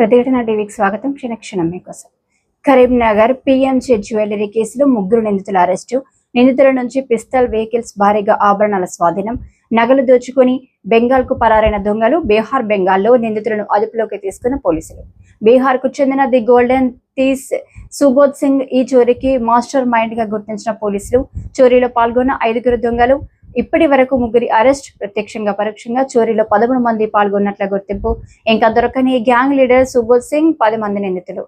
ప్రతిఘటన టీవీకి స్వాగతం. క్షణక్షణం మీకోసం. కరీంనగర్ పిఎంజే జ్యువెలరీ కేసులో 3 నిందితుల అరెస్టు. నిందితుల నుంచి పిస్తల్, వెహికల్స్, భారీగా ఆభరణాల స్వాధీనం. నగలు దోచుకుని బెంగాల్ కు పరారైన దొంగలు. బీహార్, బెంగాల్లో నిందితులను అదుపులోకి తీసుకున్న పోలీసులు. బీహార్ కు చెందిన the golden these Subodh Singh ఈ చోరీకి మాస్టర్ మైండ్ గా గుర్తించిన పోలీసులు. చోరీలో పాల్గొన్న 5 దొంగలు. ఇప్పటి వరకు 3 అరెస్ట్. ప్రత్యక్షంగా పరోక్షంగా చోరీలో 11 మంది పాల్గొన్నట్ల గుర్తింపు. ఇంకా దొరకని గ్యాంగ్ లీడర్ సుబోధ్ సింగ్, 10 మంది నిందితులు.